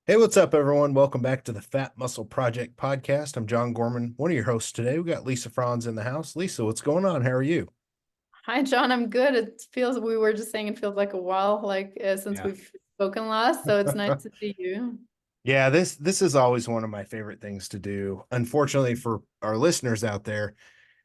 Hey, what's up, everyone? Welcome back to the Fat Muscle Project podcast. I'm John Gorman, one of your hosts today. We got Lisa Franz in the house. Lisa, what's going on? How are you? Hi, John. I'm good. It feels, we were just saying it feels like a while, since Yeah. we've spoken last. So it's nice to see you. Yeah, this is always one of my favorite things to do. Unfortunately, for our listeners out there,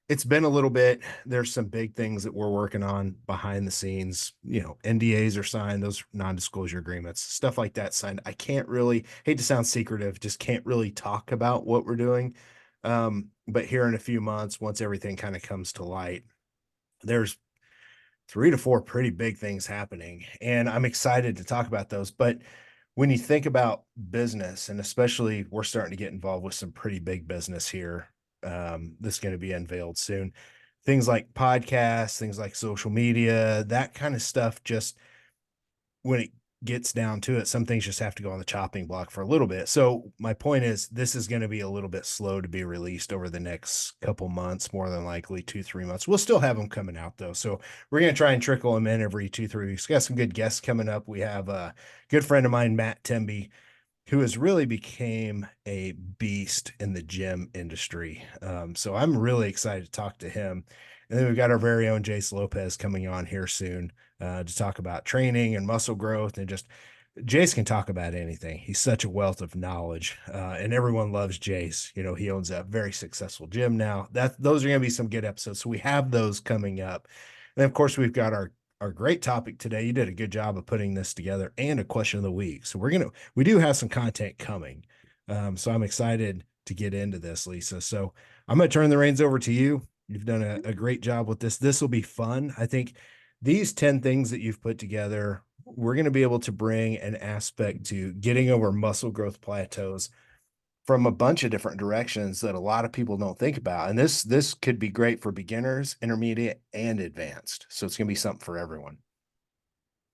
it's been a little bit. There's some big things that we're working on behind the scenes. NDAs are signed, those non-disclosure agreements, stuff like that signed. I can't really, hate to sound secretive, just can't really talk about what we're doing. But here in a few months, once everything kind of comes to light, there's 3 to 4 pretty big things happening. And I'm excited to talk about those. But when you think about business, and especially we're starting to get involved with some pretty big business here, that's going to be unveiled soon. Things like podcasts, things like social media, that kind of stuff, just when it gets down to it, some things just have to go on the chopping block for a little bit. So my point is this is going to be a little bit slow to be released over the next couple months, more than likely 2, 3 months. We'll still have them coming out though. So we're going to try and trickle them in every 2, 3 weeks. Got some good guests coming up. We have a good friend of mine, Matt Temby, who has really became a beast in the gym industry. So I'm really excited to talk to him. And then we've got our very own Jace Lopez coming on here soon to talk about training and muscle growth. And just Jace can talk about anything. He's such a wealth of knowledge, and everyone loves Jace. He owns a very successful gym now. Those are going to be some good episodes. So we have those coming up. And of course, we've got our great topic today. You did a good job of putting this together, and a question of the week. So we do have some content coming. So I'm excited to get into this, Lisa. So I'm going to turn the reins over to you. You've done a great job with this. This will be fun. I think these 10 things that you've put together, we're going to be able to bring an aspect to getting over muscle growth plateaus from a bunch of different directions that a lot of people don't think about. And this could be great for beginners, intermediate, and advanced. So it's going to be something for everyone.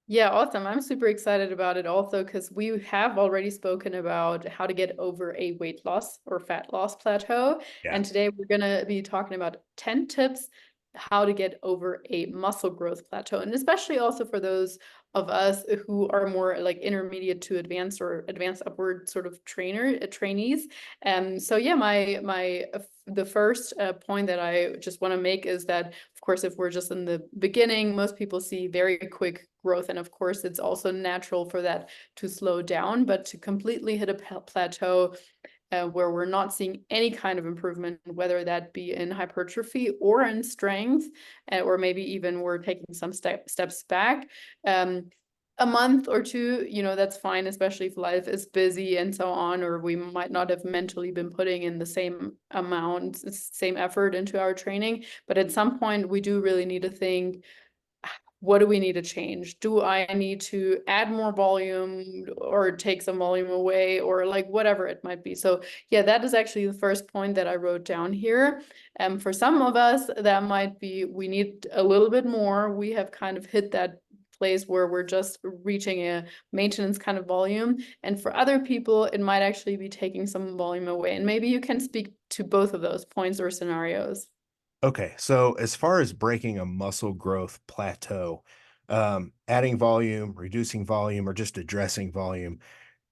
Yeah, awesome. I'm super excited about it also because we have already spoken about how to get over a weight loss or fat loss plateau. Yeah. And today we're going to be talking about 10 tips how to get over a muscle growth plateau. And especially also for those of us who are more like intermediate to advanced or advanced upward sort of trainees. So yeah, the first point that I just want to make is that, of course, if we're just in the beginning, most people see very quick growth. And of course, it's also natural for that to slow down, but to completely hit a plateau where we're not seeing any kind of improvement, whether that be in hypertrophy or in strength, or maybe even we're taking some steps back. A month or two, that's fine, especially if life is busy and so on, or we might not have mentally been putting in the same amount, same effort into our training. But at some point, we do really need to think, what do we need to change? Do I need to add more volume or take some volume away or like whatever it might be? So yeah, that is actually the first point that I wrote down here. For some of us, that might be we need a little bit more. We have kind of hit that place where we're just reaching a maintenance kind of volume. And for other people, it might actually be taking some volume away. And maybe you can speak to both of those points or scenarios. Okay. So as far as breaking a muscle growth plateau, adding volume, reducing volume, or just addressing volume,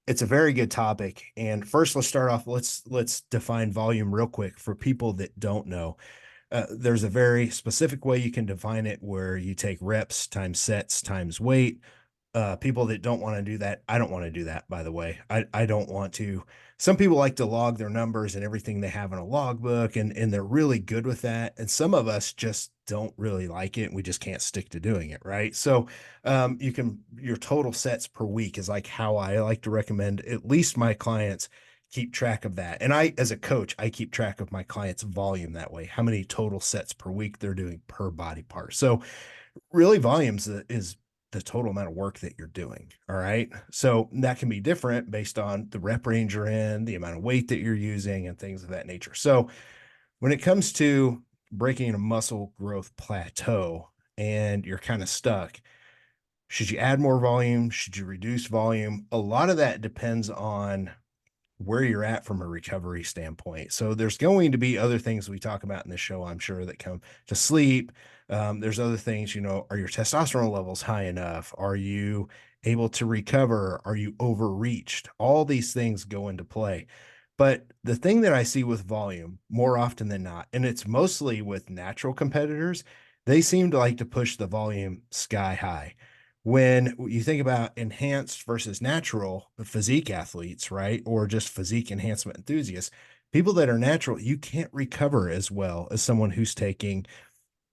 it's a very good topic. And first, let's start off. Let's define volume real quick for people that don't know. There's a very specific way you can define it where you take reps times sets times weight. People that don't want to do that, I don't want to do that, by the way. I don't want to. Some people like to log their numbers and everything they have in a logbook, and they're really good with that. And some of us just don't really like it, and we just can't stick to doing it, right? So your total sets per week is like how I like to recommend at least my clients keep track of that. And I, as a coach, I keep track of my clients' volume that way, how many total sets per week they're doing per body part. So really volumes is the total amount of work that you're doing. All right. So that can be different based on the rep range you're in, the amount of weight that you're using, and things of that nature. So when it comes to breaking a muscle growth plateau and you're kind of stuck, should you add more volume? Should you reduce volume? A lot of that depends on where you're at from a recovery standpoint. So there's going to be other things we talk about in the show, I'm sure, that come to sleep. There's other things, are your testosterone levels high enough? Are you able to recover? Are you overreached? All these things go into play. But the thing that I see with volume more often than not, and it's mostly with natural competitors, they seem to like to push the volume sky high. When you think about enhanced versus natural physique athletes, right? Or just physique enhancement enthusiasts, people that are natural, you can't recover as well as someone who's taking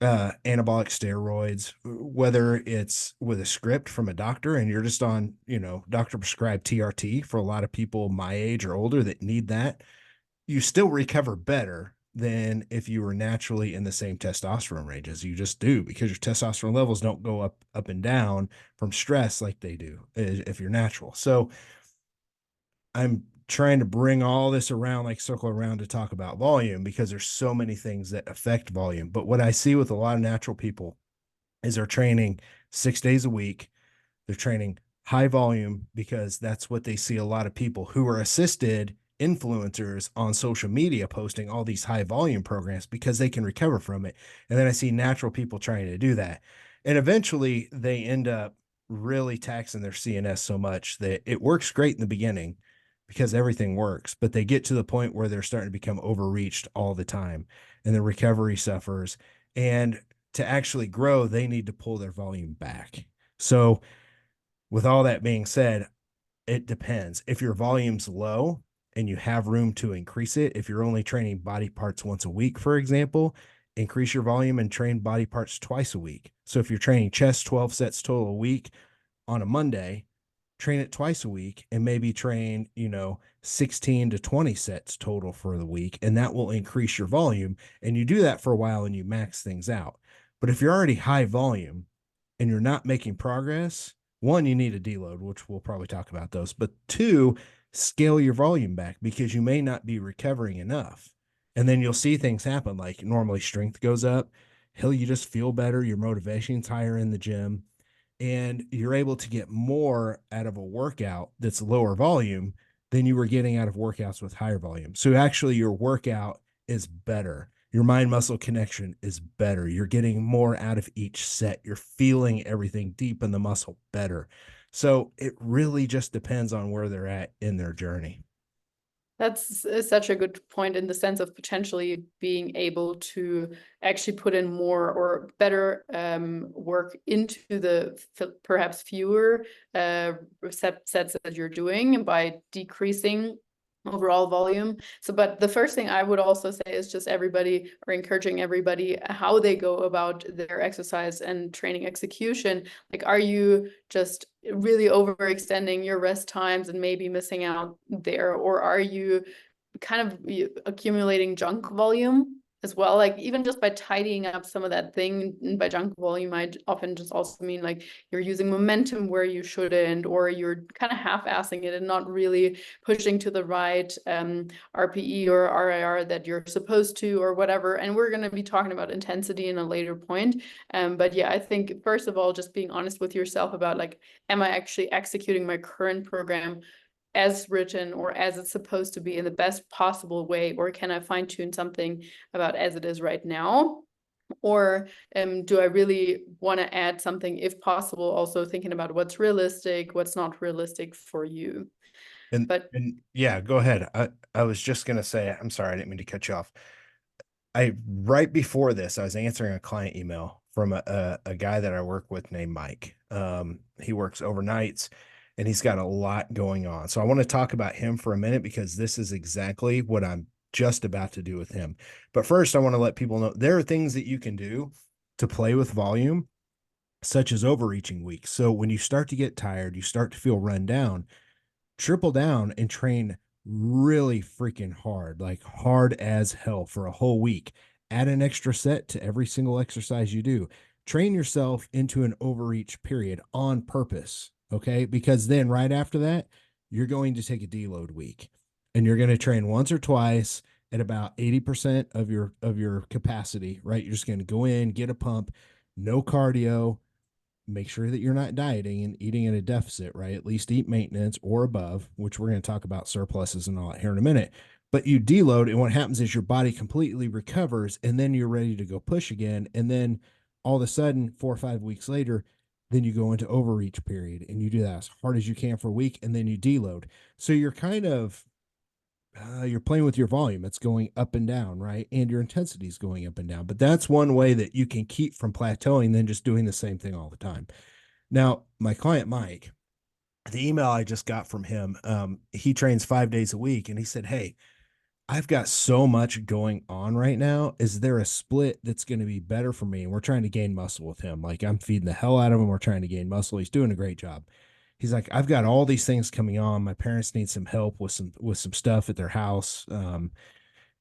anabolic steroids, whether it's with a script from a doctor and you're just on, doctor prescribed TRT for a lot of people my age or older that need that, you still recover better than if you were naturally in the same testosterone ranges. You just do because your testosterone levels don't go up and down from stress like they do if you're natural. So I'm trying to bring all this around, like circle around to talk about volume because there's so many things that affect volume. But what I see with a lot of natural people is they're training 6 days a week. They're training high volume because that's what they see a lot of people who are assisted influencers on social media posting all these high volume programs because they can recover from it. And then I see natural people trying to do that. And eventually they end up really taxing their CNS so much that it works great in the beginning because everything works, but they get to the point where they're starting to become overreached all the time and the recovery suffers. And to actually grow, they need to pull their volume back. So, with all that being said, it depends. If your volume's low and you have room to increase it, if you're only training body parts once a week, for example, increase your volume and train body parts twice a week. So if you're training chest 12 sets total a week on a Monday, train it twice a week and maybe train, 16 to 20 sets total for the week. And that will increase your volume. And you do that for a while and you max things out. But if you're already high volume and you're not making progress, one, you need a deload, which we'll probably talk about those. But two, scale your volume back because you may not be recovering enough. And then you'll see things happen like normally strength goes up. Hell, you just feel better. Your motivation's higher in the gym and you're able to get more out of a workout that's lower volume than you were getting out of workouts with higher volume. So actually your workout is better. Your mind muscle connection is better. You're getting more out of each set. You're feeling everything deep in the muscle better. So it really just depends on where they're at in their journey. That's such a good point in the sense of potentially being able to actually put in more or better work into the perhaps fewer sets that you're doing by decreasing overall volume. So, but the first thing I would also say is just everybody or encouraging everybody how they go about their exercise and training execution. Like, are you just really overextending your rest times and maybe missing out there, or are you kind of accumulating junk volume as well? Like even just by tidying up some of that thing, and by junk volume, I often just also mean like you're using momentum where you shouldn't, or you're kind of half-assing it and not really pushing to the right RPE or RIR that you're supposed to, or whatever. And we're going to be talking about intensity in a later point. But yeah, I think first of all, just being honest with yourself about like, am I actually executing my current program as written or as it's supposed to be in the best possible way, or can I fine tune something about as it is right now? Or do I really want to add something, if possible, also thinking about what's realistic, what's not realistic for you. And But and yeah, go ahead. I was just gonna say, I'm sorry, I didn't mean to cut you off. I right before this, I was answering a client email from a guy that I work with named Mike. He works overnights and he's got a lot going on. So I want to talk about him for a minute because this is exactly what I'm just about to do with him. But first, I want to let people know there are things that you can do to play with volume, such as overreaching weeks. So when you start to get tired, you start to feel run down, triple down and train really freaking hard, like hard as hell for a whole week. Add an extra set to every single exercise you do. Train yourself into an overreach period on purpose. Okay. Because then right after that, you're going to take a deload week and you're going to train once or twice at about 80% of your capacity, right? You're just going to go in, get a pump, no cardio, make sure that you're not dieting and eating at a deficit, right? At least eat maintenance or above, which we're going to talk about surpluses and all that here in a minute. But you deload, and what happens is your body completely recovers, and then you're ready to go push again. And then all of a sudden, 4 or 5 weeks later, then you go into overreach period and you do that as hard as you can for a week, and then you deload. So you're kind of you're playing with your volume. It's going up and down, right? And your intensity is going up and down. But that's one way that you can keep from plateauing than just doing the same thing all the time. Now, my client Mike, the email I just got from him, he trains 5 days a week, and he said, "Hey, I've got so much going on right now. Is there a split that's going to be better for me?" And we're trying to gain muscle with him. Like, I'm feeding the hell out of him. We're trying to gain muscle. He's doing a great job. He's like, "I've got all these things coming on. My parents need some help with some stuff at their house.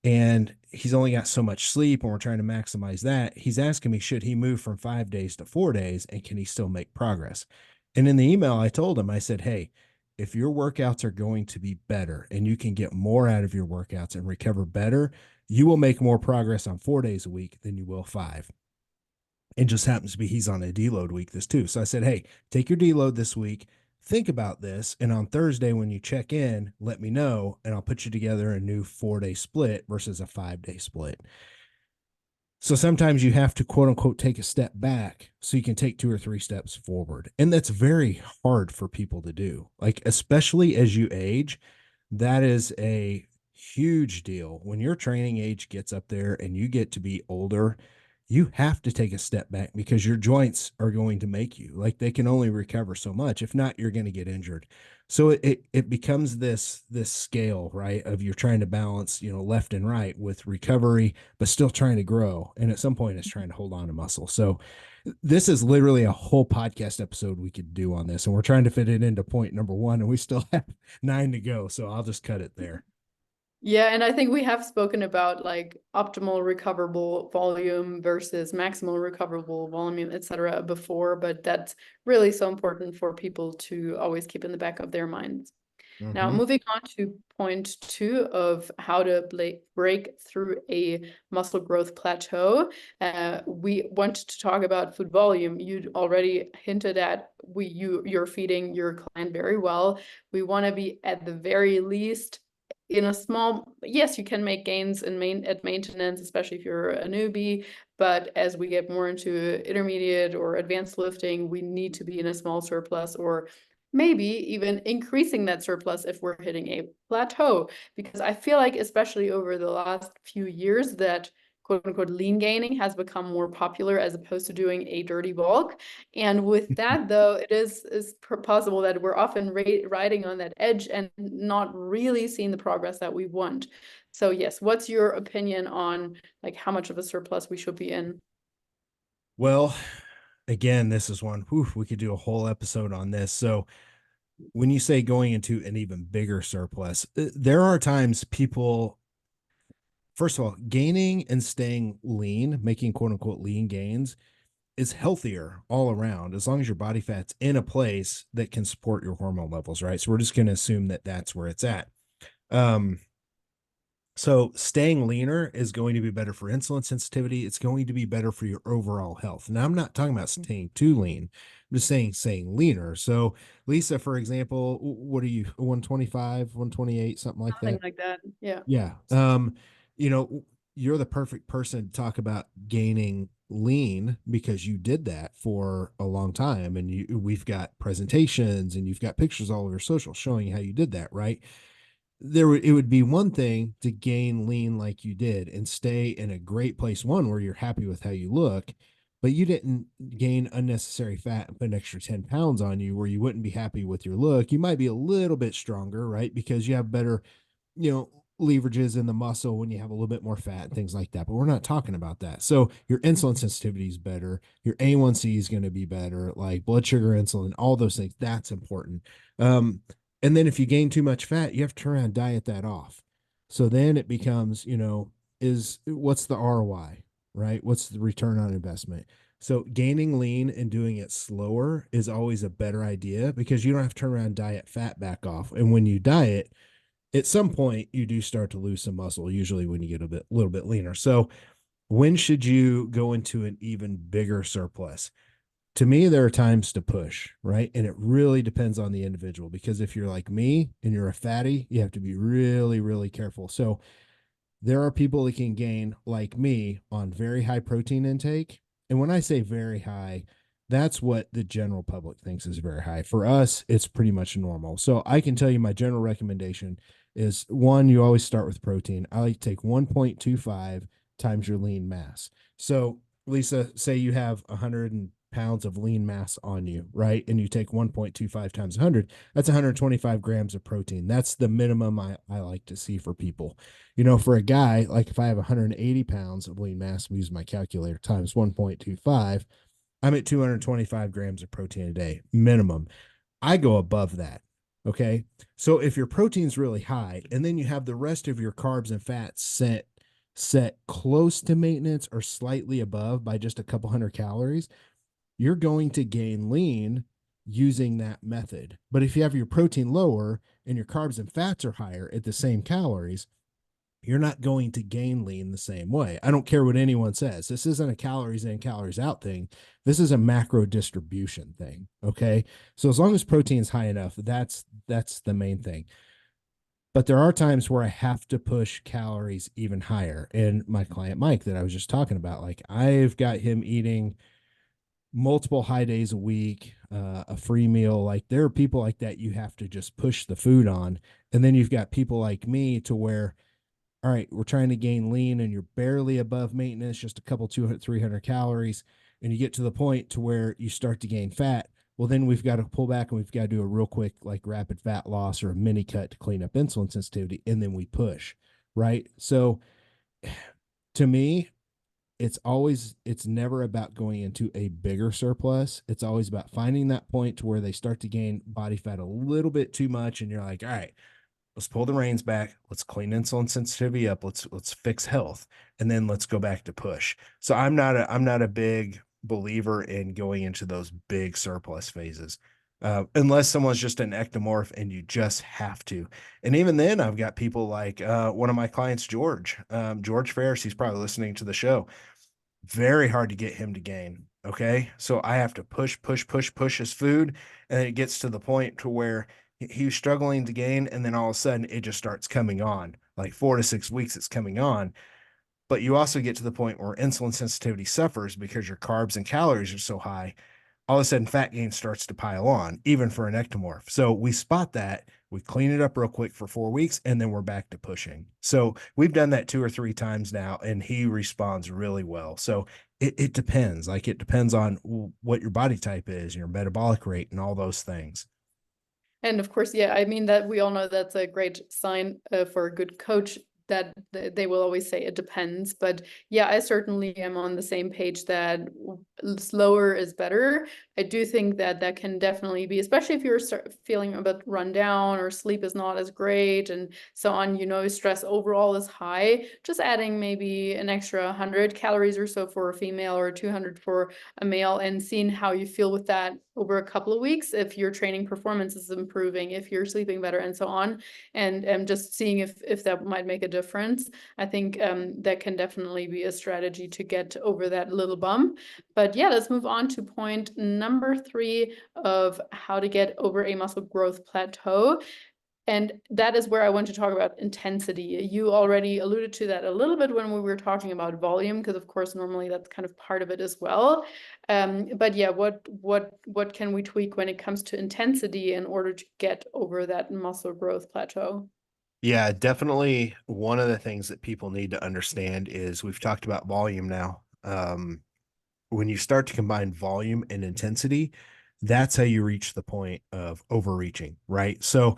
And he's only got so much sleep, and we're trying to maximize that. He's asking me, should he move from 5 days to 4 days, and can he still make progress?" And in the email, I told him, I said, "Hey, if your workouts are going to be better and you can get more out of your workouts and recover better, you will make more progress on 4 days a week than you will five." It just happens to be he's on a deload week this too. So I said, "Hey, take your deload this week. Think about this. And on Thursday, when you check in, let me know, and I'll put you together a new 4 day split versus a 5 day split." So sometimes you have to quote unquote take a step back so you can take 2 or 3 steps forward. And that's very hard for people to do. Like, especially as you age, that is a huge deal. When your training age gets up there and you get to be older, you have to take a step back because your joints are going to make you, like, they can only recover so much. If not, you're going to get injured. So it becomes this scale, right, of you're trying to balance, left and right with recovery, but still trying to grow. And at some point it's trying to hold on to muscle. So this is literally a whole podcast episode we could do on this. And we're trying to fit it into point number one, and we still have 9 to go. So I'll just cut it there. Yeah, and I think we have spoken about like optimal recoverable volume versus maximal recoverable volume, etc. before, but that's really so important for people to always keep in the back of their minds. Now, Mm-hmm. moving on to point two of how to break through a muscle growth plateau, we want to talk about food volume. You already hinted at you're feeding your client very well. We want to be at the very least in a small, yes, you can make gains at maintenance, especially if you're a newbie. But as we get more into intermediate or advanced lifting, we need to be in a small surplus, or maybe even increasing that surplus if we're hitting a plateau. Because I feel like, especially over the last few years, that quote unquote lean gaining has become more popular as opposed to doing a dirty bulk. And with that, though, it is possible that we're often riding on that edge and not really seeing the progress that we want. So yes, what's your opinion on like how much of a surplus we should be in? Well, again, this is one, whew, we could do a whole episode on this. So when you say going into an even bigger surplus, there are times people, first of all, gaining and staying lean, making quote unquote lean gains, is healthier all around as long as your body fat's in a place that can support your hormone levels, right? So we're just going to assume that that's where it's at. Um, so staying leaner is going to be better for insulin sensitivity. It's going to be better for your overall health. Now, I'm not talking about staying too lean. I'm just saying leaner. So Lisa, for example, what are you, 125, 128, something like Something that? like that. Yeah. Yeah. You know, you're the perfect person to talk about gaining lean because you did that for a long time, and we've got presentations and you've got pictures all over your social showing how you did that, right? It would be one thing to gain lean like you did and stay in a great place, one where you're happy with how you look, but you didn't gain unnecessary fat and put an extra 10 pounds on you where you wouldn't be happy with your look. You might be a little bit stronger, right? Because you have better, leverages in the muscle when you have a little bit more fat and things like that. But we're not talking about that. So your insulin sensitivity is better. Your A1C is going to be better, like blood sugar, insulin, all those things. That's important. And then if you gain too much fat, you have to turn around and diet that off. So then it becomes, is what's the ROI, right? What's the return on investment? So gaining lean and doing it slower is always a better idea because you don't have to turn around and diet fat back off. And when you diet, at some point you do start to lose some muscle, usually when you get little bit leaner. So when should you go into an even bigger surplus? To me, there are times to push, right? And it really depends on the individual because if you're like me and you're a fatty, you have to be really, really careful. So there are people that can gain like me on very high protein intake. And when I say very high, that's what the general public thinks is very high. For us, it's pretty much normal. So I can tell you my general recommendation is one, you always start with protein. I like to take 1.25 times your lean mass. So, Lisa, say you have 100 pounds of lean mass on you, right? And you take 1.25 times 100, that's 125 grams of protein. That's the minimum I like to see for people. For a guy, like if I have 180 pounds of lean mass, we use my calculator times 1.25, I'm at 225 grams of protein a day minimum. I go above that. Okay. So if your protein's really high and then you have the rest of your carbs and fats set close to maintenance or slightly above by just a couple hundred calories, you're going to gain lean using that method. But if you have your protein lower and your carbs and fats are higher at the same calories, you're not going to gain lean the same way. I don't care what anyone says. This isn't a calories in, calories out thing. This is a macro distribution thing. Okay. So as long as protein's high enough, that's the main thing. But there are times where I have to push calories even higher. And my client Mike that I was just talking about, like I've got him eating multiple high days a week, a free meal. Like there are people like that you have to just push the food on. And then you've got people like me to where, all right, we're trying to gain lean and you're barely above maintenance, just a couple 200, 300 calories. And you get to the point to where you start to gain fat. Well, then we've got to pull back and we've got to do a real quick, like rapid fat loss or a mini cut to clean up insulin sensitivity. And then we push, right? So to me, it's never about going into a bigger surplus. It's always about finding that point to where they start to gain body fat a little bit too much. And you're like, all right, let's pull the reins back. Let's clean insulin sensitivity up. Let's fix health, and then let's go back to push. So I'm not a big believer in going into those big surplus phases, unless someone's just an ectomorph and you just have to. And even then, I've got people like one of my clients, George Ferris. He's probably listening to the show. Very hard to get him to gain. Okay. So I have to push his food. And then it gets to the point to where he's struggling to gain. And then all of a sudden it just starts coming on. Like 4 to 6 weeks, it's coming on. But you also get to the point where insulin sensitivity suffers because your carbs and calories are so high. All of a sudden, fat gain starts to pile on, even for an ectomorph. So we spot that, we clean it up real quick for 4 weeks, and then we're back to pushing. So we've done that 2 or 3 times now, and he responds really well. So it depends. Like it depends on what your body type is, your metabolic rate, and all those things. And of course, yeah, I mean that we all know that's a great sign for a good coach that they will always say it depends. But yeah, I certainly am on the same page that slower is better. I do think that that can definitely be, especially if you're feeling a bit run down or sleep is not as great and so on, stress overall is high, just adding maybe an extra 100 calories or so for a female or 200 for a male and seeing how you feel with that over a couple of weeks, if your training performance is improving, if you're sleeping better and so on, and just seeing if that might make a difference. I think that can definitely be a strategy to get over that little bump. But yeah, let's move on to point number 3 of how to get over a muscle growth plateau. And that is where I want to talk about intensity. You already alluded to that a little bit when we were talking about volume, because of course, normally that's kind of part of it as well. But yeah, what can we tweak when it comes to intensity in order to get over that muscle growth plateau? Yeah, definitely. One of the things that people need to understand is we've talked about volume now. When you start to combine volume and intensity, that's how you reach the point of overreaching, right? So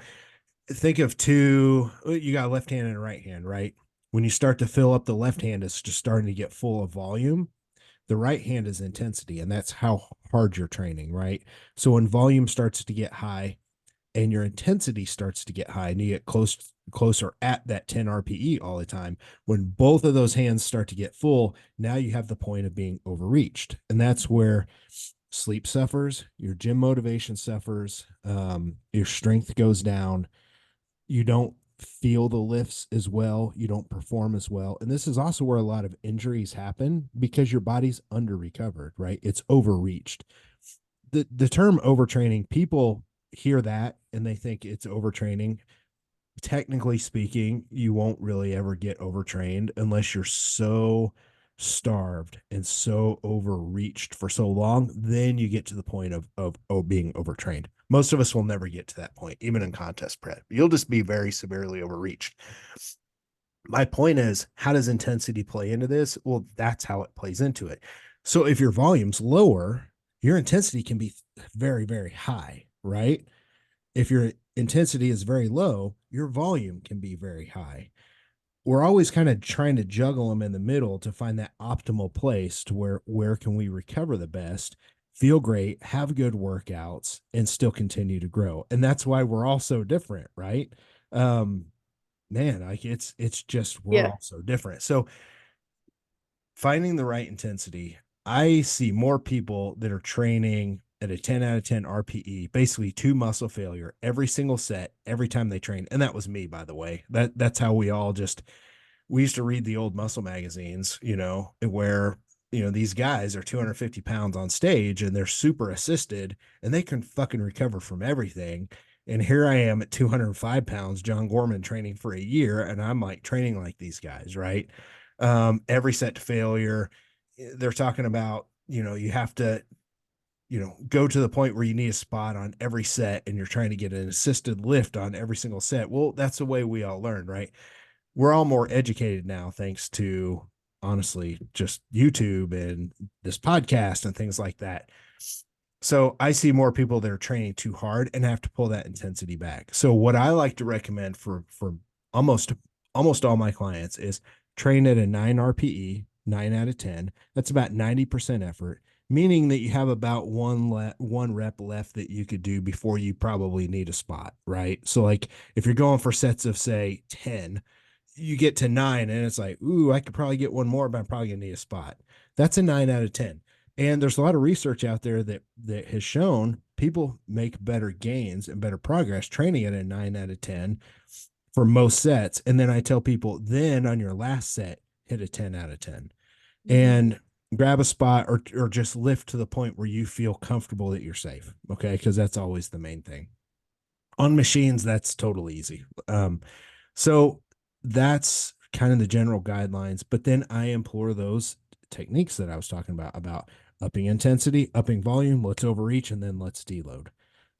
think of two, you got a left hand and a right hand, right? When you start to fill up the left hand, it's just starting to get full of volume. The right hand is intensity, and that's how hard you're training, right? So when volume starts to get high and your intensity starts to get high and you get closer at that 10 RPE all the time, when both of those hands start to get full, now you have the point of being overreached. And that's where sleep suffers, your gym motivation suffers, your strength goes down, you don't feel the lifts as well, you don't perform as well. And this is also where a lot of injuries happen because your body's under recovered, right? It's overreached. The term overtraining, people hear that and they think it's overtraining. Technically speaking, you won't really ever get overtrained unless you're so starved and so overreached for so long, then you get to the point of being overtrained. Most of us will never get to that point, even in contest prep. You'll just be very severely overreached. My point is, how does intensity play into this? Well, that's how it plays into it. So if your volume's lower, your intensity can be very, very high, right? If your intensity is very low, your volume can be very high. We're always kind of trying to juggle them in the middle to find that optimal place to where can we recover the best, feel great, have good workouts, and still continue to grow. And that's why we're all so different, right? Um, Man, like it's just we're Yeah. all so different. So finding the right intensity, I see more people that are training at a 10 out of 10 RPE, basically two muscle failure every single set, every time they train. And that was me, by the way. That's how we all just we used to read the old muscle magazines, where these guys are 250 pounds on stage and they're super assisted and they can fucking recover from everything. And here I am at 205 pounds, John Gorman training for a year, and I'm like training like these guys, right? Every set to failure. They're talking about, you have to, go to the point where you need a spot on every set and you're trying to get an assisted lift on every single set. Well, that's the way we all learn, right? We're all more educated now thanks to honestly just YouTube and this podcast and things like that. So I see more people that are training too hard and have to pull that intensity back. So what I like to recommend for almost all my clients is train at a 9 RPE, 9 out of 10. That's about 90% effort, meaning that you have about one rep left that you could do before you probably need a spot, right? So like if you're going for sets of say 10, you get to 9 and it's like, ooh, I could probably get one more, but I'm probably gonna need a spot. That's a 9 out of 10. And there's a lot of research out there that has shown people make better gains and better progress training at a 9 out of 10 for most sets. And then I tell people, then on your last set, hit a 10 out of 10 Mhm. and grab a spot or just lift to the point where you feel comfortable that you're safe. Okay. Because that's always the main thing. On machines, that's totally easy. So that's kind of the general guidelines. But then I implore those techniques that I was talking about upping intensity, upping volume, let's overreach, and then let's deload.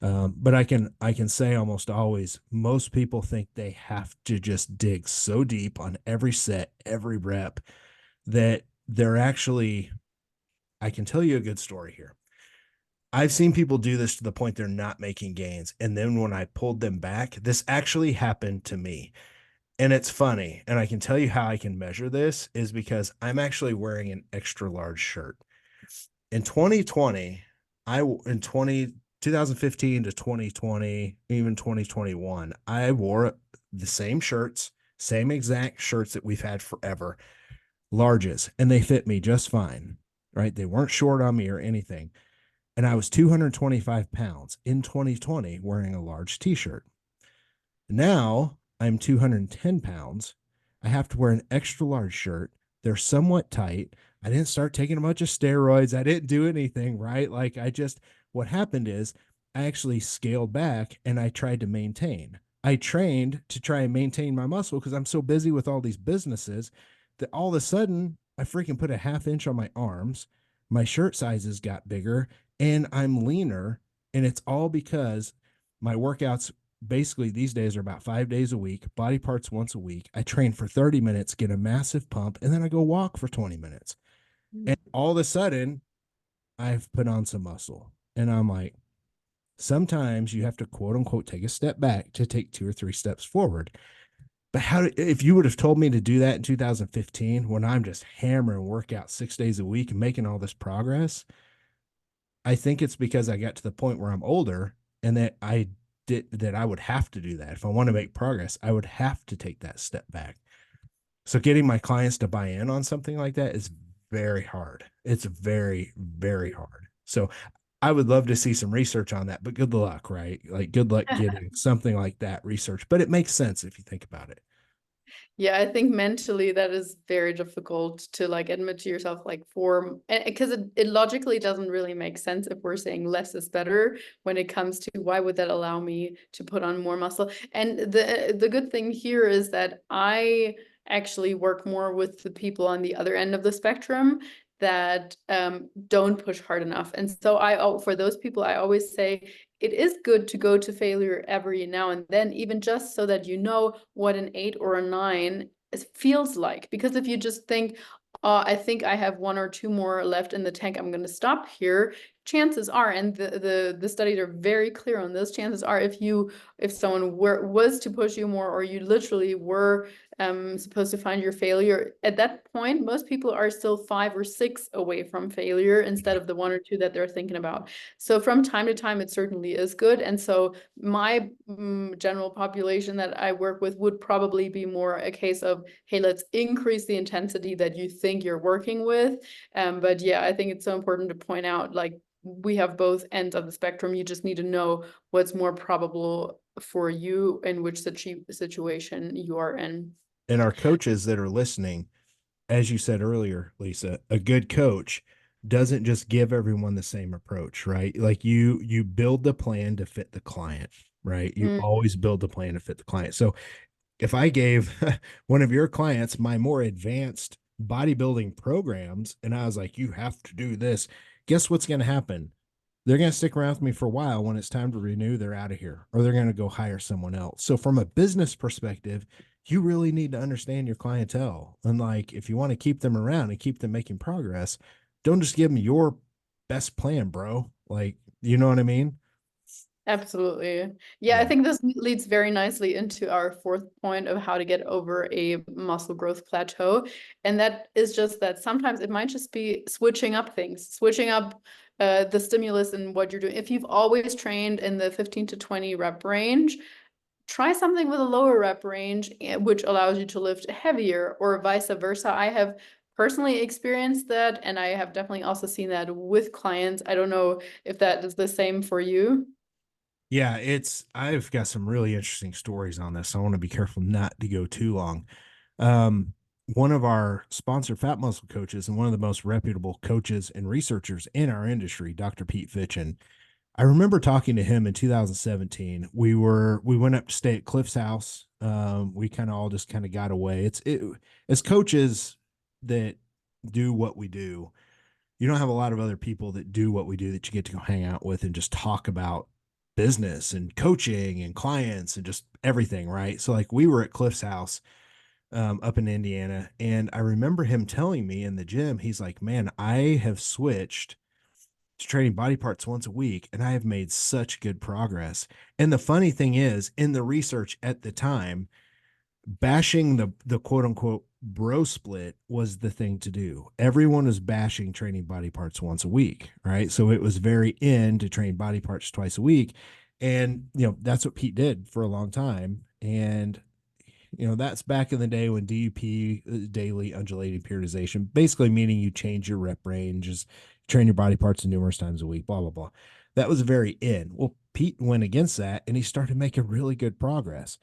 But I can say almost always, most people think they have to just dig so deep on every set, every rep that they're actually. I can tell you a good story here. I've seen people do this to the point they're not making gains. And then when I pulled them back, this actually happened to me. And it's funny. And I can tell you how I can measure this is because I'm actually wearing an extra large shirt. In 2020, in 2015 to 2020, even 2021, I wore the same shirts, same exact shirts that we've had forever, larges, and they fit me just fine, right? They weren't short on me or anything. And I was 225 pounds in 2020 wearing a large t shirt. Now I'm 210 pounds. I have to wear an extra large shirt. They're somewhat tight. I didn't start taking a bunch of steroids. I didn't do anything, right? Like what happened is I actually scaled back and I tried to maintain. I trained to try and maintain my muscle because I'm so busy with all these businesses that all of a sudden I freaking put a half inch on my arms. My shirt sizes got bigger and I'm leaner. And it's all because my workouts basically these days are about 5 days a week, body parts once a week. I train for 30 minutes, get a massive pump, and then I go walk for 20 minutes. And all of a sudden, I've put on some muscle. And I'm like, sometimes you have to quote unquote take a step back to take 2 or 3 steps forward. But if you would have told me to do that in 2015 when I'm just hammering workout 6 days a week and making all this progress, I think it's because I got to the point where I'm older and that I would have to do that. If I want to make progress, I would have to take that step back. So getting my clients to buy in on something like that is very hard. It's very, very hard. So I would love to see some research on that, but good luck, right? Like good luck getting something like that research. But it makes sense if you think about it. Yeah, I think mentally that is very difficult to like admit to yourself, like for because it logically doesn't really make sense if we're saying less is better when it comes to why would that allow me to put on more muscle. And the good thing here is that I actually work more with the people on the other end of the spectrum that don't push hard enough. And so for those people, I always say it is good to go to failure every now and then, even just so that you know what an 8 or a 9 feels like. Because if you just think, I think I have one or two more left in the tank, I'm going to stop here. Chances are, and the studies are very clear on this, chances are if someone was to push you more, or you literally were supposed to find your failure, at that point, most people are still 5 or 6 away from failure instead of the 1 or 2 that they're thinking about. So from time to time, it certainly is good. And so my general population that I work with would probably be more a case of, hey, let's increase the intensity that you think you're working with. But yeah, I think it's so important to point out, like, we have both ends of the spectrum. You just need to know what's more probable for you and which situation you are in. And our coaches that are listening, as you said earlier, Lisa, a good coach doesn't just give everyone the same approach, right? Like you build the plan to fit the client, right? You Mm. always build the plan to fit the client. So if I gave one of your clients my more advanced bodybuilding programs and I was like, you have to do this, guess what's going to happen? They're going to stick around with me for a while. When it's time to renew, they're out of here, or they're going to go hire someone else. So from a business perspective, you really need to understand your clientele. And like, if you want to keep them around and keep them making progress, don't just give them your best plan, bro. Like, you know what I mean? Absolutely. Yeah, I Yeah. think this leads very nicely into our fourth point of how to get over a muscle growth plateau. And that is just that sometimes it might just be switching up things, switching up the stimulus and what you're doing. If you've always trained in the 15 to 20 rep range, try something with a lower rep range, which allows you to lift heavier, or vice versa. I have personally experienced that, and I have definitely also seen that with clients. I don't know if that is the same for you. Yeah, I've got some really interesting stories on this. I want to be careful not to go too long. Um, one of our sponsored fat muscle coaches and one of the most reputable coaches and researchers in our industry, Dr. Pete Fitchin. I remember talking to him in 2017. We went up to stay at Cliff's house. We kind of all just kind of got away. As coaches that do what we do, you don't have a lot of other people that do what we do that you get to go hang out with and just talk about business and coaching and clients and just everything, right? So like we were at Cliff's house up in Indiana, and I remember him telling me in the gym, he's like, "Man, I have switched to training body parts once a week, and I have made such good progress." And the funny thing is, in the research at the time, bashing the quote unquote bro split was the thing to do. Everyone was bashing training body parts once a week, right? So it was very in to train body parts twice a week. And, that's what Pete did for a long time. And, that's back in the day when DUP, daily undulating periodization, basically meaning you change your rep ranges, train your body parts numerous times a week, blah, blah, blah. That was very in. Well, Pete went against that and he started making really good progress.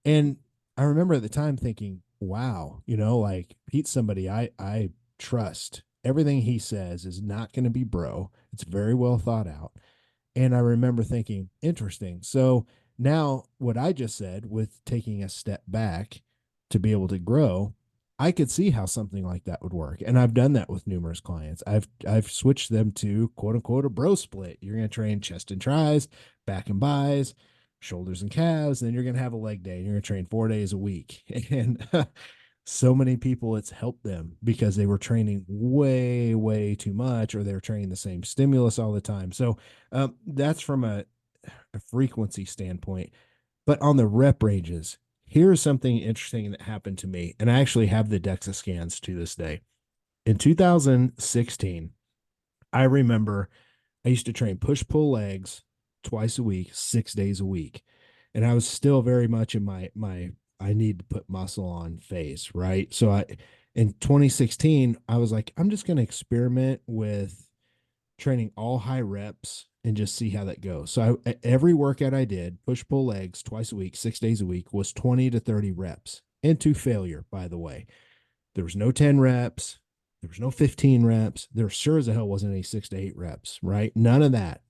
And I remember at the time thinking, wow, like Pete's somebody I trust. Everything he says is not going to be bro. It's very well thought out. And I remember thinking, interesting. So now what I just said with taking a step back to be able to grow, I could see how something like that would work. And I've done that with numerous clients. I've switched them to quote unquote a bro split. You're going to train chest and tris, back and bis, shoulders and calves, and then you're going to have a leg day. And you're going to train 4 days a week. And so many people, it's helped them because they were training way, way too much, or they're training the same stimulus all the time. So that's from a frequency standpoint. But on the rep ranges, here's something interesting that happened to me. And I actually have the DEXA scans to this day. In 2016, I remember I used to train push pull legs twice a week, 6 days a week. And I was still very much in my I need to put muscle on phase, right? So I in 2016, I was like, I'm just going to experiment with training all high reps and just see how that goes. So every workout I did, push pull legs twice a week, 6 days a week, was 20 to 30 reps into failure, by the way. There was no 10 reps. There was no 15 reps. There sure as the hell wasn't any 6 to 8 reps, right? None of that.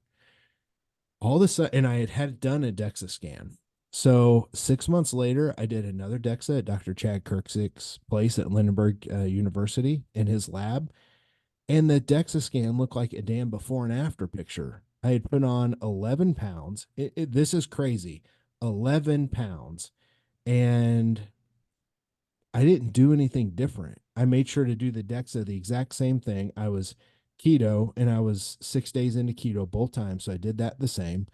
All of a sudden, and I had done a DEXA scan. So 6 months later, I did another DEXA at Dr. Chad Kirksick's place at Lindenberg University in his lab. And the DEXA scan looked like a damn before and after picture. I had put on 11 pounds. This is crazy. 11 pounds. And I didn't do anything different. I made sure to do the DEXA the exact same thing. I was keto and I was 6 days into keto both times. So I did that the same.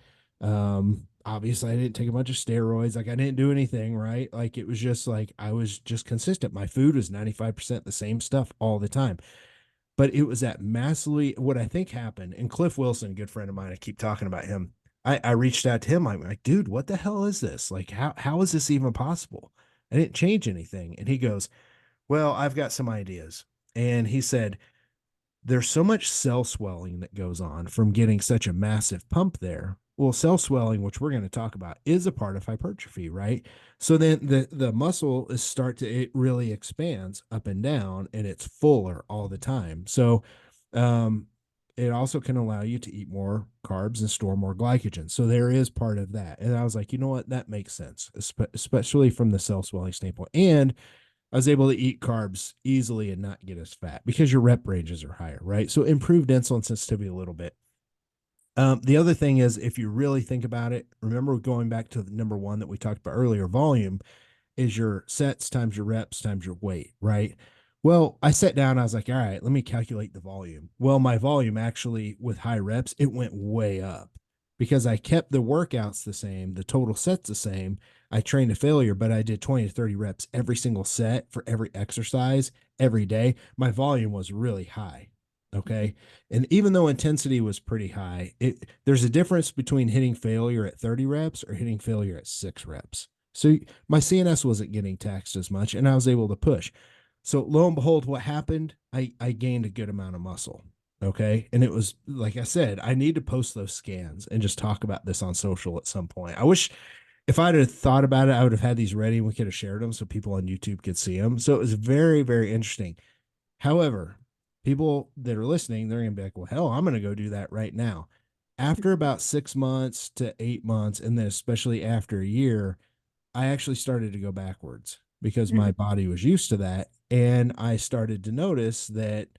Obviously, I didn't take a bunch of steroids. Like, I didn't do anything, right? Like, it was just like I was just consistent. My food was 95% the same stuff all the time. But it was that massively what I think happened. And Cliff Wilson, good friend of mine, I keep talking about him. I reached out to him. I'm like, dude, what the hell is this? Like, how is this even possible? I didn't change anything. And he goes, well, I've got some ideas. And he said, there's so much cell swelling that goes on from getting such a massive pump there. Well, cell swelling, which we're going to talk about, is a part of hypertrophy, right? So then the muscle is it really expands up and down, and it's fuller all the time. So um, it also can allow you to eat more carbs and store more glycogen. So there is part of that. And I was like, you know what, that makes sense, especially from the cell swelling standpoint. And I was able to eat carbs easily and not get as fat because your rep ranges are higher, right? So improved insulin sensitivity a little bit. The other thing is, if you really think about it, remember going back to the number one that we talked about earlier, volume is your sets times your reps times your weight, right? Well, I sat down, I was like, all right, let me calculate the volume. Well, my volume actually with high reps, it went way up because I kept the workouts the same, the total sets the same. I trained to failure, but I did 20 to 30 reps every single set for every exercise every day. My volume was really high. Okay. And even though intensity was pretty high, there's a difference between hitting failure at 30 reps or hitting failure at 6 reps. So my CNS wasn't getting taxed as much and I was able to push. So lo and behold, what happened? I gained a good amount of muscle. Okay. And it was like I said, I need to post those scans and just talk about this on social at some point. I wish if I'd have thought about it, I would have had these ready and we could have shared them so people on YouTube could see them. So it was very, very interesting. However, people that are listening, they're going to be like, well, hell, I'm going to go do that right now. After about 6 months to 8 months, and then especially after a year, I actually started to go backwards because my body was used to that. And I started to notice that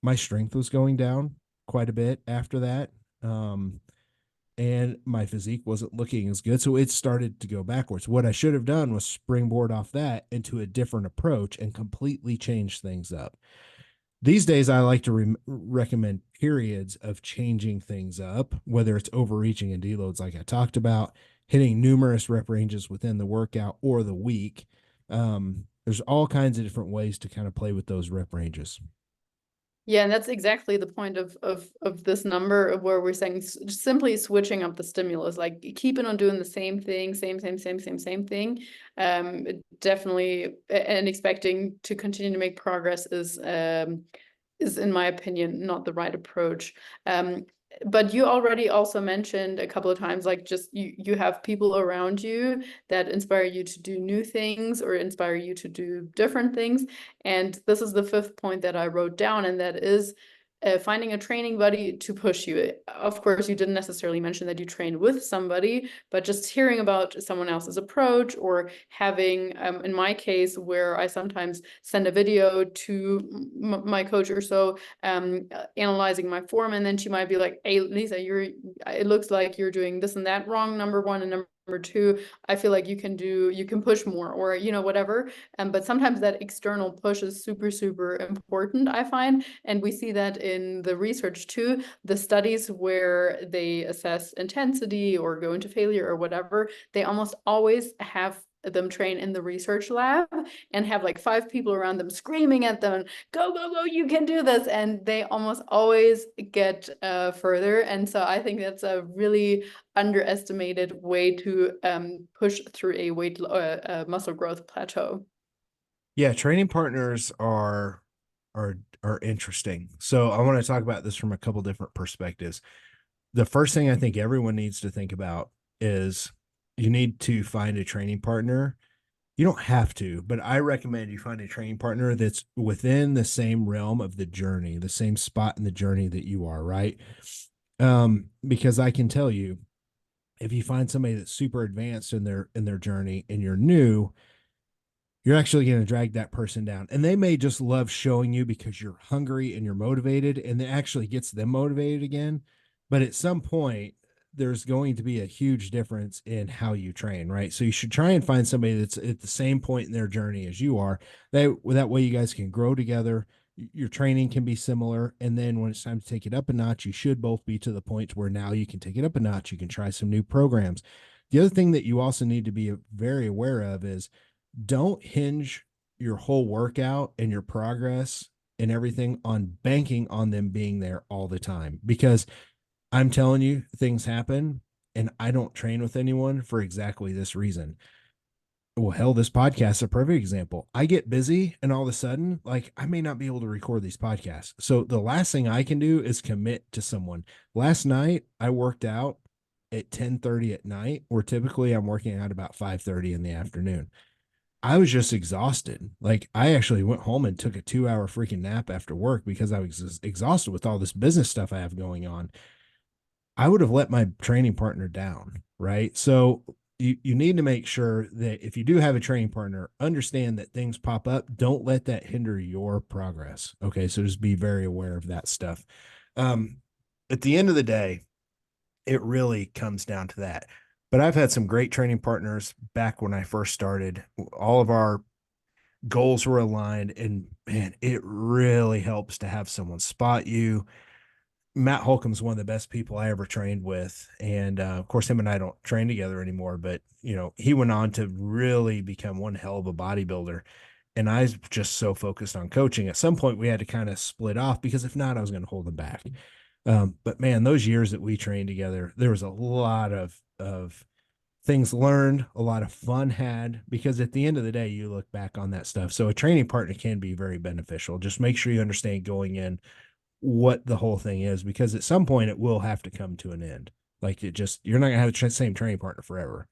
my strength was going down quite a bit after that. And my physique wasn't looking as good. So it started to go backwards. What I should have done was springboard off that into a different approach and completely change things up. These days, I like to recommend periods of changing things up, whether it's overreaching and deloads, like I talked about, hitting numerous rep ranges within the workout or the week. There's all kinds of different ways to kind of play with those rep ranges. Yeah, and that's exactly the point of this number of where we're saying simply switching up the stimulus, like keeping on doing the same thing, same thing. Definitely, and expecting to continue to make progress is in my opinion not the right approach. But you already also mentioned a couple of times, like just you have people around you that inspire you to do new things or inspire you to do different things. And this is the fifth point that I wrote down, and that is finding a training buddy to push you. Of course, you didn't necessarily mention that you trained with somebody, but just hearing about someone else's approach or having, in my case, where I sometimes send a video to my coach or so, analyzing my form, and then she might be like, hey, Lisa, it looks like you're doing this and that wrong, number one, and number two, I feel like you can push more, or whatever. But sometimes that external push is super important, I find, and we see that in the research too. The studies where they assess intensity or go into failure or whatever, they almost always have them train in the research lab and have like 5 people around them screaming at them, go go go, you can do this, and they almost always get further. And so I think that's a really underestimated way to push through a muscle growth plateau. Yeah, training partners are interesting. So I want to talk about this from a couple different perspectives. The first thing I think everyone needs to think about is you need to find a training partner. You don't have to, but I recommend you find a training partner that's within the same realm of the journey, the same spot in the journey that you are, right? Because I can tell you, If you find somebody that's super advanced in their journey and you're new, you're actually going to drag that person down. And they may just love showing you because you're hungry and you're motivated, and it actually gets them motivated again. But at some point, there's going to be a huge difference in how you train, right? So you should try and find somebody that's at the same point in their journey as you are. That way you guys can grow together. Your training can be similar. And then when it's time to take it up a notch, you should both be to the point where now you can take it up a notch. You can try some new programs. The other thing that you also need to be very aware of is don't hinge your whole workout and your progress and everything on banking on them being there all the time, because I'm telling you, things happen, and I don't train with anyone for exactly this reason. Well, hell, this podcast is a perfect example. I get busy, and all of a sudden, like, I may not be able to record these podcasts. So the last thing I can do is commit to someone. Last night, I worked out at 10:30 at night, where typically I'm working out about 5:30 in the afternoon. I was just exhausted. Like, I actually went home and took a 2-hour freaking nap after work because I was exhausted with all this business stuff I have going on. I would have let my training partner down, right? So you need to make sure that if you do have a training partner, understand that things pop up. Don't let that hinder your progress. Okay. So just be very aware of that stuff. Um, at the end of the day, it really comes down to that. But I've had some great training partners back when I first started. All of our goals were aligned, and man, it really helps to have someone spot you. Matt Holcomb's one of the best people I ever trained with. And of course, him and I don't train together anymore, but he went on to really become one hell of a bodybuilder. And I was just so focused on coaching. At some point, we had to kind of split off because if not, I was going to hold him back. But man, those years that we trained together, there was a lot of things learned, a lot of fun had, because at the end of the day, you look back on that stuff. So a training partner can be very beneficial. Just make sure you understand going in what the whole thing is, because at some point it will have to come to an end. Like, you're not gonna have the same training partner forever.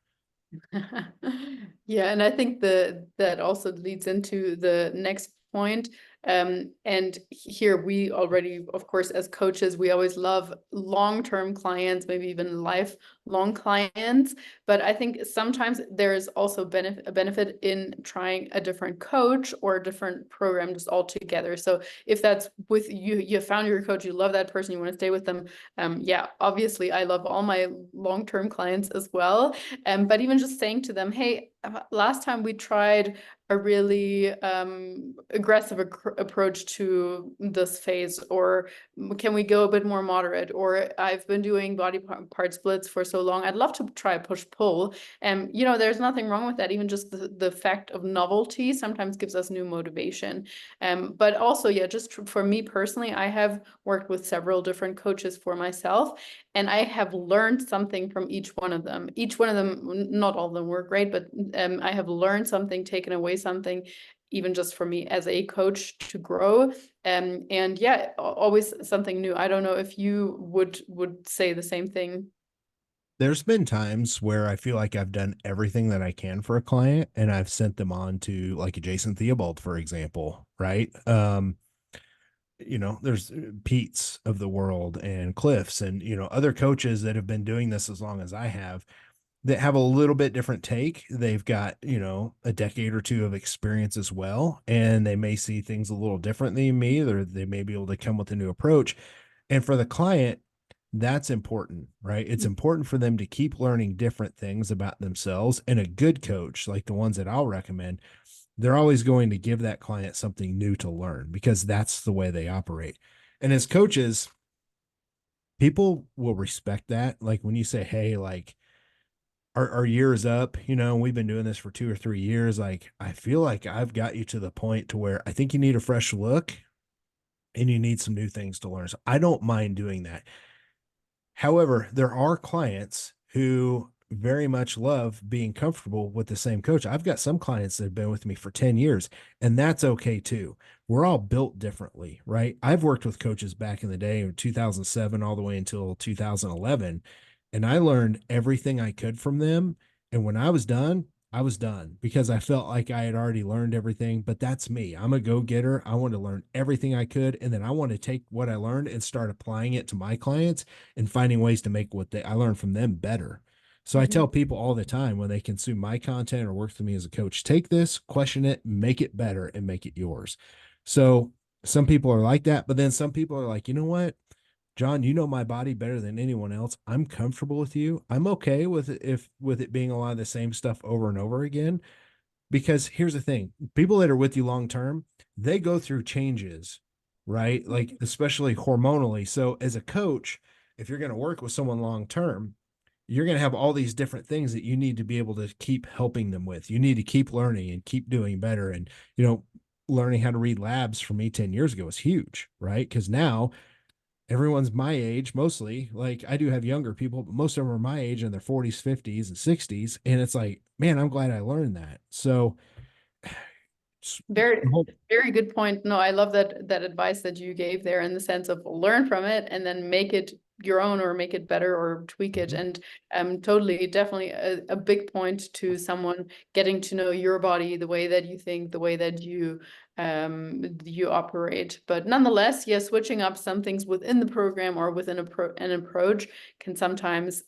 Yeah, and I think that also leads into the next point. And here we already, of course, as coaches, we always love long-term clients, maybe even lifelong clients. But I think sometimes there is also a benefit in trying a different coach or a different program just altogether. So if that's with you, you found your coach, you love that person, you want to stay with them. Yeah, obviously, I love all my long-term clients as well. But even just saying to them, hey, last time we tried a really aggressive approach to this phase, or can we go a bit more moderate? Or I've been doing body part splits for so long, I'd love to try push-pull. And there's nothing wrong with that. Even just the fact of novelty sometimes gives us new motivation. But also, yeah, just for me personally, I have worked with several different coaches for myself, and I have learned something from each one of them. Each one of them, not all of them were great, but I have learned something, taken away something, even just for me as a coach to grow. And yeah, always something new. I don't know if you would say the same thing. There's been times where I feel like I've done everything that I can for a client, and I've sent them on to like a Jason Theobald, for example, right? There's Pete's of the world and Cliff's and, other coaches that have been doing this as long as I have, that have a little bit different take. They've got, a decade or two of experience as well, and they may see things a little different than me, or they may be able to come with a new approach. And for the client, that's important, right? It's important for them to keep learning different things about themselves. And a good coach, like the ones that I'll recommend, they're always going to give that client something new to learn, because that's the way they operate. And as coaches, people will respect that. Like when you say, hey, like, our year is up, we've been doing this for 2 or 3 years. Like, I feel like I've got you to the point to where I think you need a fresh look and you need some new things to learn. So I don't mind doing that. However, there are clients who very much love being comfortable with the same coach. I've got some clients that have been with me for 10 years, and that's okay too. We're all built differently, right? I've worked with coaches back in the day in 2007 all the way until 2011, and I learned everything I could from them. And when I was done because I felt like I had already learned everything. But that's me. I'm a go-getter. I want to learn everything I could, and then I want to take what I learned and start applying it to my clients and finding ways to make what I learned from them better. So I tell people all the time when they consume my content or work with me as a coach, take this, question it, make it better, and make it yours. So some people are like that, but then some people are like, you know what, John, you know my body better than anyone else. I'm comfortable with you. I'm okay with it if with it being a lot of the same stuff over and over again. Because here's the thing, people that are with you long term, they go through changes, right? Like especially hormonally. So as a coach, if you're going to work with someone long term, you're going to have all these different things that you need to be able to keep helping them with. You need to keep learning and keep doing better. And, learning how to read labs for me 10 years ago was huge, right? Because now everyone's my age mostly. Like I do have younger people, but most of them are my age in their 40s, 50s, and 60s. And it's like, man, I'm glad I learned that. So Very, very good point. No, I love that advice that you gave there in the sense of learn from it and then make it your own or make it better or tweak it. And totally, definitely a big point to someone getting to know your body, the way that you think, the way that you operate. But nonetheless, yeah, switching up some things within the program or within an approach can sometimes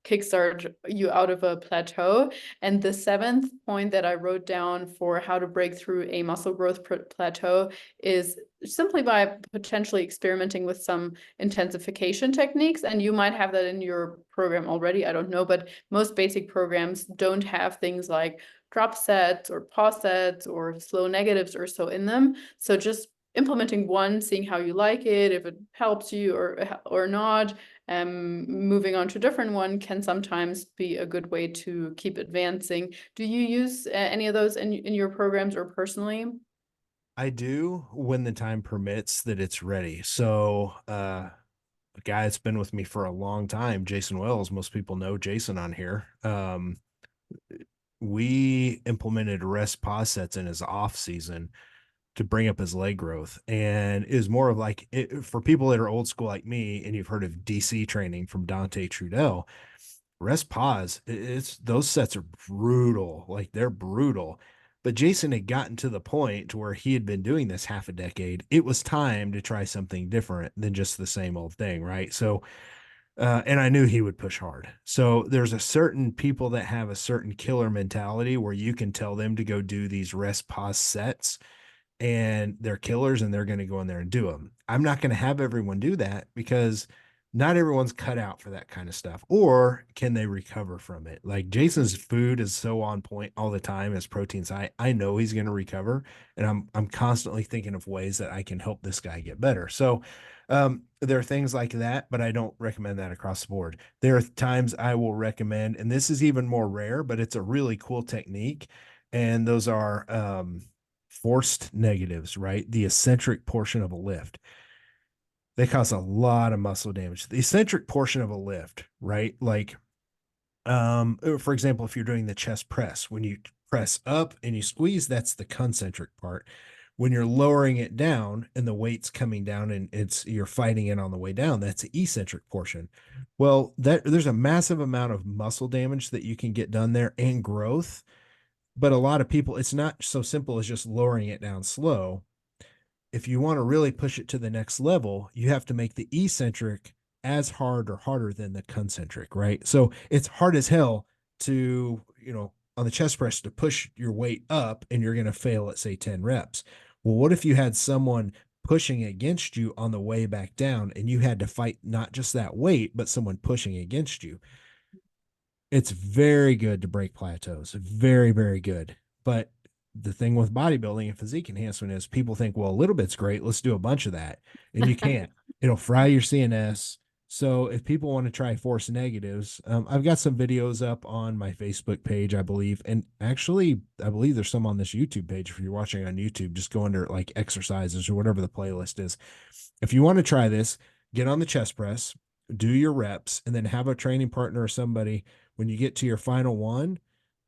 kickstart you out of a plateau. And the seventh point that I wrote down for how to break through a muscle growth plateau is simply by potentially experimenting with some intensification techniques. And you might have that in your program already, I don't know, but most basic programs don't have things like drop sets or pause sets or slow negatives or so in them. So just implementing one, seeing how you like it, if it helps you or not, moving on to a different one can sometimes be a good way to keep advancing. Do you use any of those in your programs or personally? I do when the time permits that it's ready. So, a guy that's been with me for a long time, Jason Wells, most people know Jason on here. We implemented rest pause sets in his off season to bring up his leg growth. And is more of like for people that are old school like me, and you've heard of DC training from Dante Trudell, rest pause, it's those sets are brutal. Like they're brutal. But Jason had gotten to the point to where he had been doing this half a decade. It was time to try something different than just the same old thing, right? So and I knew he would push hard. So there's a certain people that have a certain killer mentality where you can tell them to go do these rest pause sets and they're killers and they're going to go in there and do them. I'm not going to have everyone do that because not everyone's cut out for that kind of stuff. Or can they recover from it? Like Jason's food is so on point all the time as proteins. I know he's going to recover, and I'm constantly thinking of ways that I can help this guy get better. So there are things like that, but I don't recommend that across the board. There are times I will recommend, and this is even more rare, but it's a really cool technique. And those are forced negatives, right? The eccentric portion of a lift. They cause a lot of muscle damage. The eccentric portion of a lift, right? Like, for example, if you're doing the chest press, when you press up and you squeeze, that's the concentric part. When you're lowering it down and the weight's coming down and you're fighting it on the way down, that's the eccentric portion. Well, there's a massive amount of muscle damage that you can get done there and growth. But a lot of people, it's not so simple as just lowering it down slow. If you want to really push it to the next level, you have to make the eccentric as hard or harder than the concentric, right? So it's hard as hell to, on the chest press to push your weight up and you're going to fail at, say, 10 reps. Well, what if you had someone pushing against you on the way back down and you had to fight not just that weight, but someone pushing against you? It's very good to break plateaus. Very, very good. But the thing with bodybuilding and physique enhancement is people think, well, a little bit's great. Let's do a bunch of that. And you can't. It'll fry your CNS. So if people want to try force negatives, I've got some videos up on my Facebook page, I believe. And actually, I believe there's some on this YouTube page. If you're watching on YouTube, just go under like exercises or whatever the playlist is. If you want to try this, get on the chest press, do your reps, and then have a training partner or somebody when you get to your final one,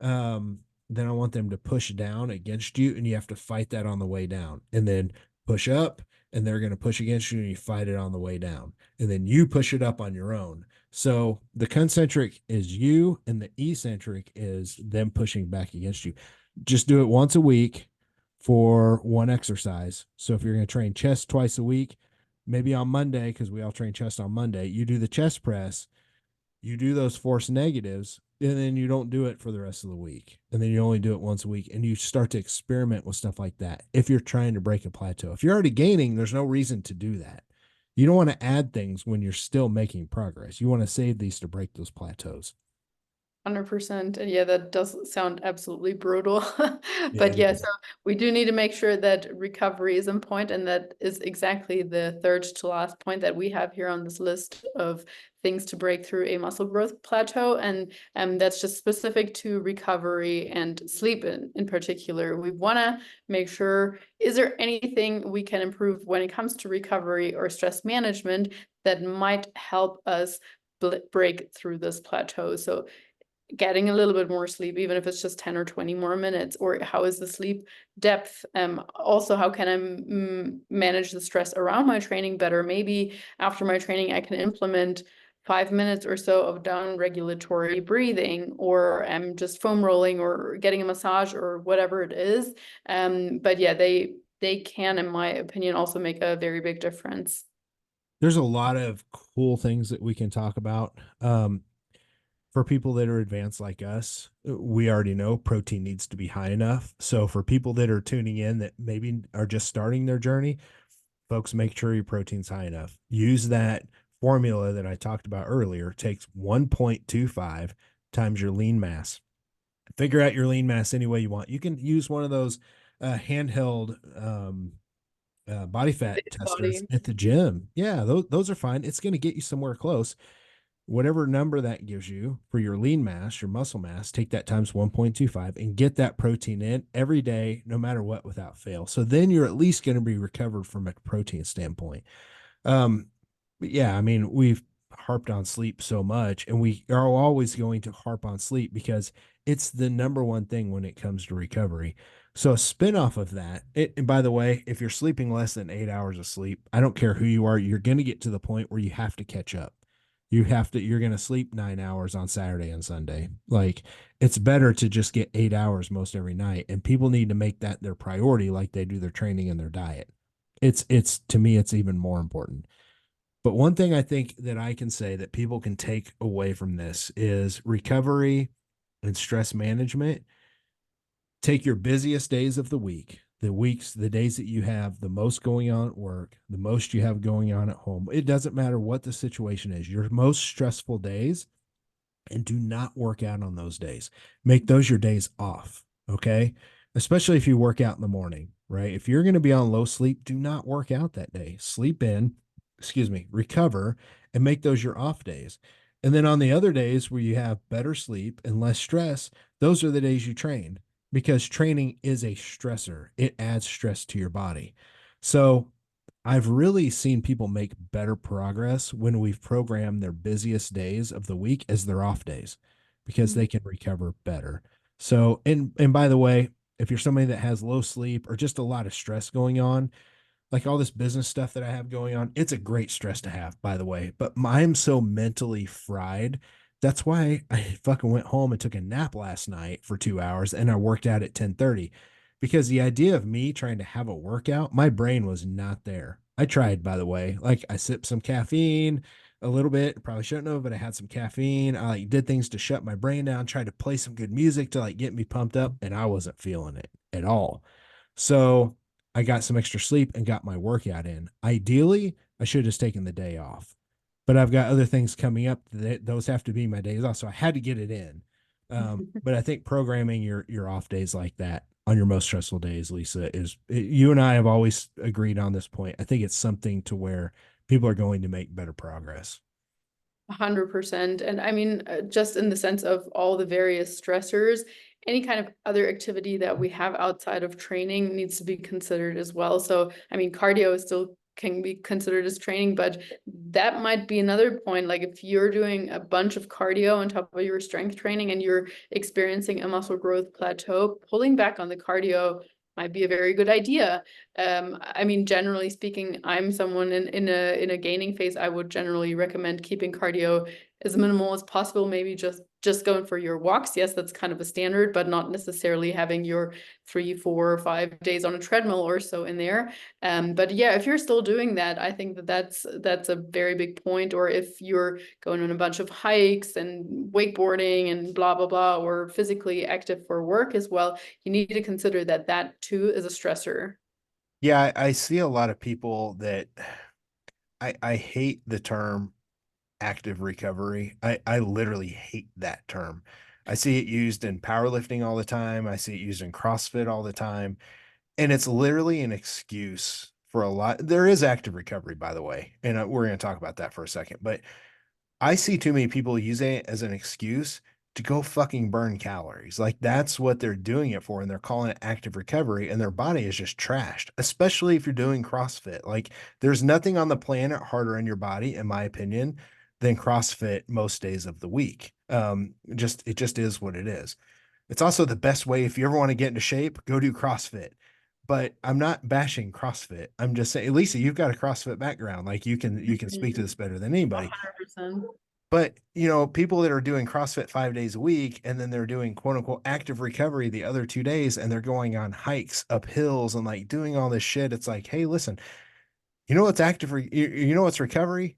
then I want them to push down against you, and you have to fight that on the way down. And then push up, and they're going to push against you, and you fight it on the way down. And then you push it up on your own. So the concentric is you, and the eccentric is them pushing back against you. Just do it once a week for one exercise. So if you're going to train chest twice a week, maybe on Monday, because we all train chest on Monday, you do the chest press. you do those force negatives, and then you don't do it for the rest of the week. And then you only do it once a week, and you start to experiment with stuff like that. If you're trying to break a plateau, if you're already gaining, there's no reason to do that. You don't want to add things when you're still making progress. You want to save these to break those plateaus. 100%. And yeah, that does sound absolutely brutal. Yeah, But it yeah, is. so we do need to make sure that recovery is in point, and that is exactly the third to last point that we have here on this list of things to break through a muscle growth plateau. And that's just specific to recovery and sleep in particular. We want to make sure, is there anything we can improve when it comes to recovery or stress management that might help us break through this plateau? So getting a little bit more sleep, even if it's just 10 or 20 more minutes, or how is the sleep depth? Also, how can I manage the stress around my training better? Maybe after my training, I can implement 5 minutes or so of down regulatory breathing, or just foam rolling, or getting a massage, or whatever it is. But yeah, they can, in my opinion, also make a very big difference. There's a lot of cool things that we can talk about. For people that are advanced like us, we already know protein needs to be high enough. So for people that are tuning in that maybe are just starting their journey, folks, make sure your protein's high enough. Use that formula that I talked about earlier. It takes 1.25 times your lean mass. Figure out your lean mass any way you want. You can use one of those handheld body fat testers Body. at the gym. Yeah, those are fine. It's going to get you somewhere close. Whatever number that gives you for your lean mass, your muscle mass, take that times 1.25 and get that protein in every day, no matter what, without fail. So then you're at least going to be recovered from a protein standpoint. Um, but yeah, I mean, we've harped on sleep so much, and we are always going to harp on sleep because it's the number one thing when it comes to recovery. So a spin-off of that, and by the way, if you're sleeping less than 8 hours of sleep, I don't care who you are, you're going to get to the point where you have to catch up. You're going to sleep 9 hours on Saturday and Sunday. Like, it's better to just get 8 hours most every night. And people need to make that their priority, like they do their training and their diet. It's to me, it's even more important. But one thing I think that I can say that people can take away from this is recovery and stress management. Take your busiest days of the week, the days that you have the most going on at work, the most you have going on at home. It doesn't matter what the situation is, your most stressful days, and do not work out on those days. Make those your days off. Okay. Especially if you work out in the morning, right? If you're going to be on low sleep, do not work out that day. Sleep in, recover, and make those your off days. And then on the other days where you have better sleep and less stress, those are the days you train, because training is a stressor. It adds stress to your body. So I've really seen people make better progress when we've programmed their busiest days of the week as their off days, because they can recover better. So, and by the way, if you're somebody that has low sleep or just a lot of stress going on, like all this business stuff that I have going on, it's a great stress to have, by the way. But I'm so mentally fried. That's why I fucking went home and took a nap last night for 2 hours, and I worked out at 10:30, because the idea of me trying to have a workout, my brain was not there. I tried, by the way. Like, I sipped some caffeine a little bit. Probably shouldn't have, but I had some caffeine. I like did things to shut my brain down, tried to play some good music to like get me pumped up, and I wasn't feeling it at all. So I got some extra sleep and got my workout in. Ideally, I should have just taken the day off, but I've got other things coming up that those have to be my days off. So I had to get it in. But I think programming your off days like that on your most stressful days, Lisa, you and I have always agreed on this point. I think it's something to where people are going to make better progress. 100%. And I mean, just in the sense of all the various stressors, any kind of other activity that we have outside of training needs to be considered as well. So, I mean, cardio is still can be considered as training, but that might be another point. Like, if you're doing a bunch of cardio on top of your strength training and you're experiencing a muscle growth plateau, pulling back on the cardio might be a very good idea. I mean, generally speaking, I'm someone in a gaining phase. I would generally recommend keeping cardio as minimal as possible, maybe just going for your walks. Yes, that's kind of a standard, but not necessarily having your 3, 4, 5 days on a treadmill or so in there. But yeah, if you're still doing that, I think that that's a very big point. Or if you're going on a bunch of hikes and wakeboarding and blah blah blah, or physically active for work as well, you need to consider that that too is a stressor. Yeah, I see a lot of people that I hate the term active recovery. I literally hate that term. I see it used in powerlifting all the time. I see it used in CrossFit all the time. And it's literally an excuse for a lot. There is active recovery, by the way. And we're going to talk about that for a second. But I see too many people using it as an excuse to go fucking burn calories. Like that's what they're doing it for. And they're calling it active recovery. And their body is just trashed, especially if you're doing CrossFit. Like there's nothing on the planet harder on your body, in my opinion, than CrossFit most days of the week. It just is what it is. It's also the best way if you ever want to get into shape, go do CrossFit. But I'm not bashing CrossFit. I'm just saying, Lisa, you've got a CrossFit background. Like you can speak to this better than anybody. 100%. But you know, people that are doing CrossFit 5 days a week and then they're doing quote unquote active recovery the other 2 days and they're going on hikes up hills and like doing all this shit. It's like, hey, listen, you know what's you know what's recovery?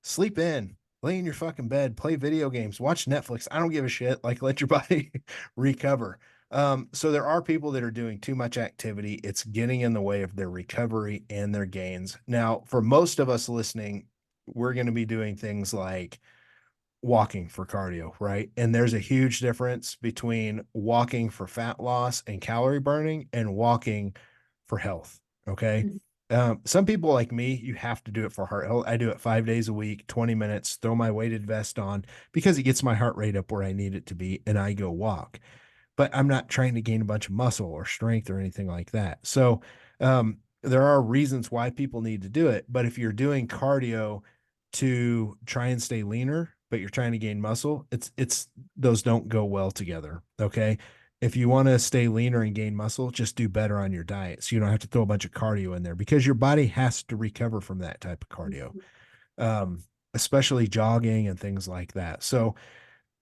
Sleep in, lay in your fucking bed, play video games, watch Netflix. I don't give a shit. Like let your body recover. So there are people that are doing too much activity. It's getting in the way of their recovery and their gains. Now, for most of us listening, we're going to be doing things like walking for cardio, right? And there's a huge difference between walking for fat loss and calorie burning and walking for health. Okay. Some people like me, you have to do it for heart health. I do it 5 days a week, 20 minutes, throw my weighted vest on because it gets my heart rate up where I need it to be, and I go walk. But I'm not trying to gain a bunch of muscle or strength or anything like that. So there are reasons why people need to do it. But if you're doing cardio to try and stay leaner, but you're trying to gain muscle, it's those don't go well together. Okay. If you want to stay leaner and gain muscle, just do better on your diet. So you don't have to throw a bunch of cardio in there because your body has to recover from that type of cardio, especially jogging and things like that. So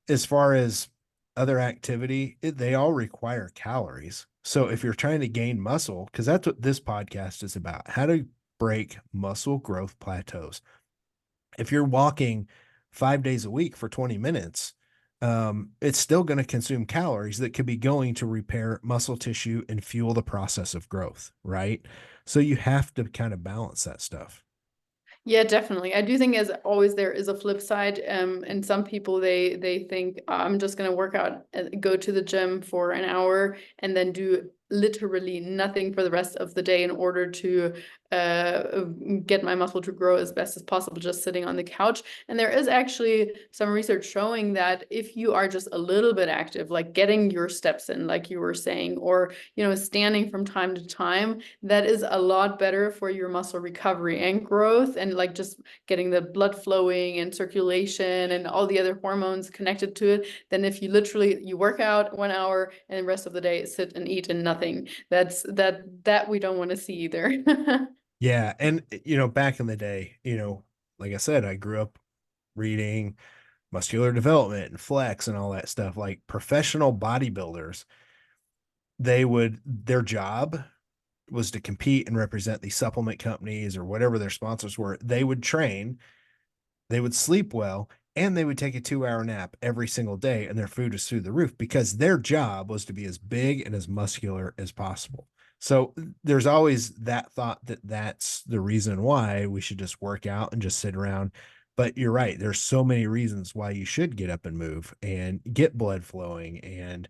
as far as other activity, they all require calories. So if you're trying to gain muscle, because that's what this podcast is about, how to break muscle growth plateaus. If you're walking 5 days a week for 20 minutes, it's still going to consume calories that could be going to repair muscle tissue and fuel the process of growth, right? So you have to kind of balance that stuff. Yeah, definitely. I do think as always there is a flip side. And some people they think I'm just gonna work out, go to the gym for an hour and then do literally nothing for the rest of the day in order to get my muscle to grow as best as possible, just sitting on the couch. And there is actually some research showing that if you are just a little bit active, like getting your steps in, like you were saying, or standing from time to time, that is a lot better for your muscle recovery and growth, and like just getting the blood flowing and circulation and all the other hormones connected to it, than if you work out 1 hour and the rest of the day sit and eat and nothing. That we don't want to see either. Yeah. And, back in the day, like I said, I grew up reading muscular development and flex and all that stuff. Like professional bodybuilders, their job was to compete and represent these supplement companies or whatever their sponsors were. They would train, they would sleep well, and they would take a 2 hour nap every single day, and their food was through the roof because their job was to be as big and as muscular as possible. So there's always that thought that that's the reason why we should just work out and just sit around. But you're right. There's so many reasons why you should get up and move and get blood flowing, and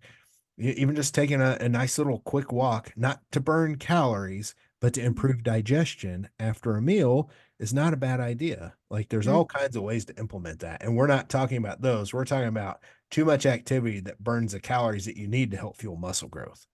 even just taking a nice little quick walk, not to burn calories, but to improve digestion after a meal is not a bad idea. Like there's all kinds of ways to implement that. And we're not talking about those. We're talking about too much activity that burns the calories that you need to help fuel muscle growth.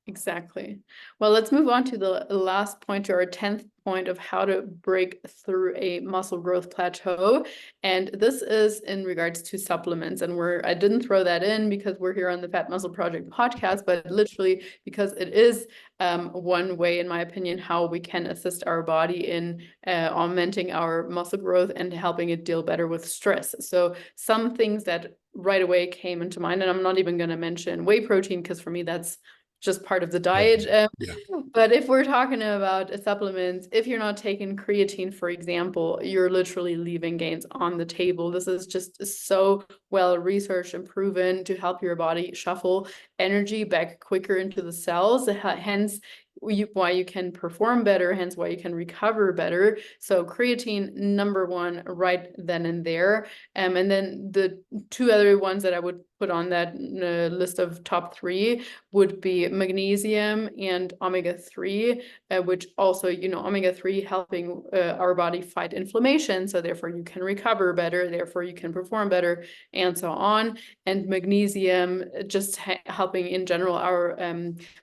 Exactly. Well, let's move on to the last point, to our 10th point of how to break through a muscle growth plateau. And this is in regards to supplements. And I didn't throw that in because we're here on the Fat Muscle Project podcast, but literally because it is one way, in my opinion, how we can assist our body in augmenting our muscle growth and helping it deal better with stress. So some things that right away came into mind, and I'm not even going to mention whey protein, because for me, that's just part of the diet. Yeah. But if we're talking about supplements, if you're not taking creatine, for example, you're literally leaving gains on the table. This is just so well researched and proven to help your body shuffle energy back quicker into the cells. Hence, why you can perform better, hence why you can recover better. So creatine, number one, right then and there. And then the two other ones that I would put on that list of top three would be magnesium and omega-3, which also, omega-3 helping our body fight inflammation. So therefore you can recover better, therefore you can perform better, and so on. And magnesium just helping in general our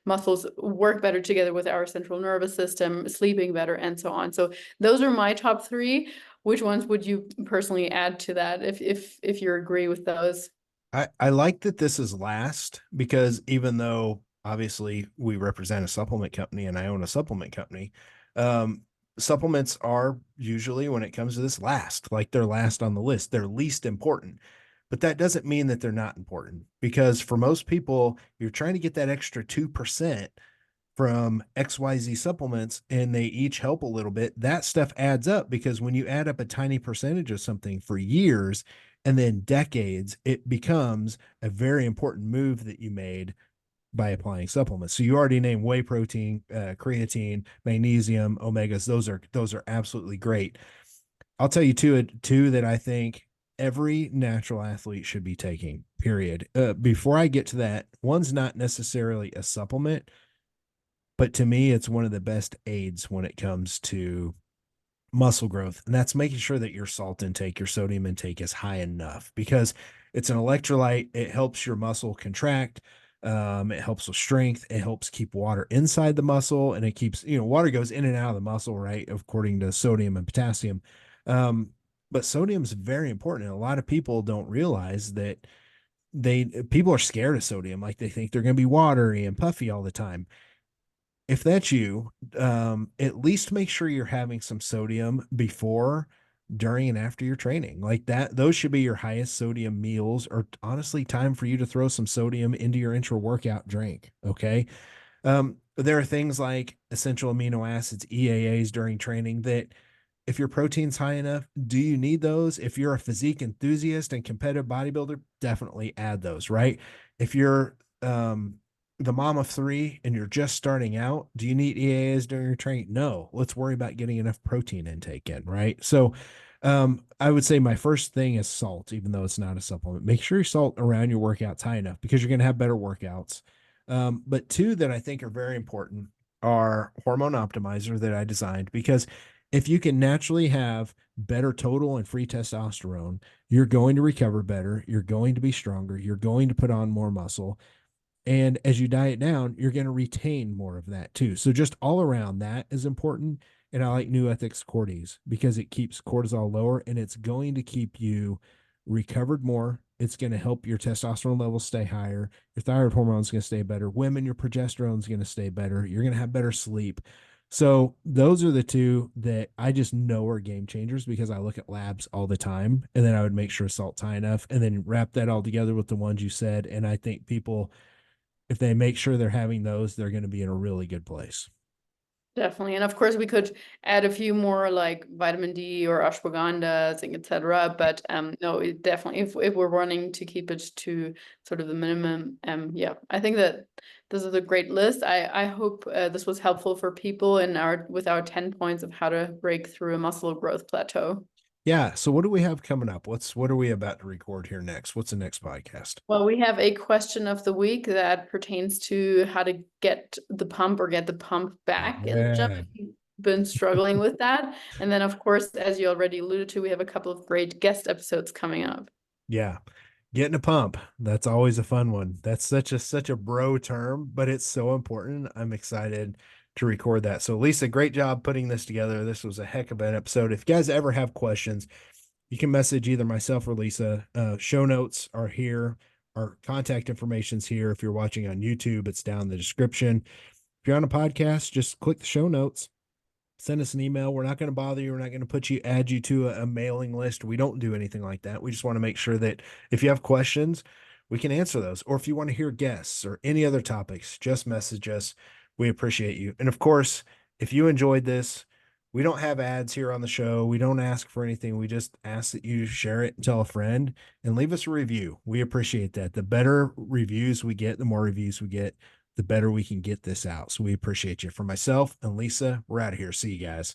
muscles work better together with our central nervous system, sleeping better, and so on. So those are my top three. Which ones would you personally add to that if you agree with those? I like that this is last, because even though obviously we represent a supplement company and I own a supplement company, um, supplements are usually, when it comes to this, last, like they're last on the list. They're least important. But that doesn't mean that they're not important, because for most people, you're trying to get that extra 2% from XYZ supplements and they each help a little bit. That stuff adds up, because when you add up a tiny percentage of something for years and then decades, it becomes a very important move that you made by applying supplements. So you already named whey protein, creatine, magnesium, omegas. Those are absolutely great. I'll tell you two that I think every natural athlete should be taking, period. Before I get to that, one's not necessarily a supplement, but to me, it's one of the best aids when it comes to muscle growth. And that's making sure that your salt intake, your sodium intake is high enough, because it's an electrolyte. It helps your muscle contract. It helps with strength. It helps keep water inside the muscle, and it keeps, water goes in and out of the muscle, right? According to sodium and potassium. But sodium is very important. And a lot of people don't realize that people are scared of sodium. Like, they think they're going to be watery and puffy all the time. If that's you, at least make sure you're having some sodium before, during, and after your training. Like that, those should be your highest sodium meals, or honestly, time for you to throw some sodium into your intra workout drink. Okay. There are things like essential amino acids, EAAs, during training, that if your protein's high enough, do you need those? If you're a physique enthusiast and competitive bodybuilder, definitely add those, right? If you're, the mom of three and you're just starting out, do you need EAAs during your training? No. Let's worry about getting enough protein intake in, right? So I would say my first thing is salt, even though it's not a supplement. Make sure your salt around your workouts high enough, because you're going to have better workouts. But two that I think are very important are hormone optimizer that I designed, because if you can naturally have better total and free testosterone, you're going to recover better. You're going to be stronger. You're going to put on more muscle. And as you diet down, you're going to retain more of that too. So just all around, that is important. And I like New Ethics Cordy's, because it keeps cortisol lower, and it's going to keep you recovered more. It's going to help your testosterone levels stay higher. Your thyroid hormone is going to stay better. Women, your progesterone is going to stay better. You're going to have better sleep. So those are the two that I just know are game changers, because I look at labs all the time, and then I would make sure salt's high enough, and then wrap that all together with the ones you said. And I think people, if they make sure they're having those, they're going to be in a really good place. Definitely. And of course, we could add a few more like vitamin D or ashwagandha, zinc, etc. But no, definitely, if we're wanting to keep it to sort of the minimum, yeah, I think that this is a great list. I hope this was helpful for people with our 10 points of how to break through a muscle growth plateau. Yeah. So what do we have coming up? What are we about to record here next? What's the next podcast? Well, we have a question of the week that pertains to how to get the pump or get the pump back in the gym. Yeah. If you've been struggling with that. And then, of course, as you already alluded to, we have a couple of great guest episodes coming up. Yeah. Getting a pump. That's always a fun one. That's such a bro term, but it's so important. I'm excited to record that. So Lisa, great job putting this together. This was a heck of an episode. If you guys ever have questions, you can message either myself or Lisa. Show notes are here. Our contact information's here. If you're watching on YouTube, it's down in the description. If you're on a podcast, just click the show notes. Send us an email. We're not going to bother you. We're not going to add you to a mailing list. We don't do anything like that. We just want to make sure that if you have questions, we can answer those. Or if you want to hear guests or any other topics, just message us. We appreciate you. And of course, if you enjoyed this, we don't have ads here on the show. We don't ask for anything. We just ask that you share it, tell a friend, and leave us a review. We appreciate that. The better reviews we get, the more reviews we get, the better we can get this out. So we appreciate you. For myself and Lisa, we're out of here. See you guys.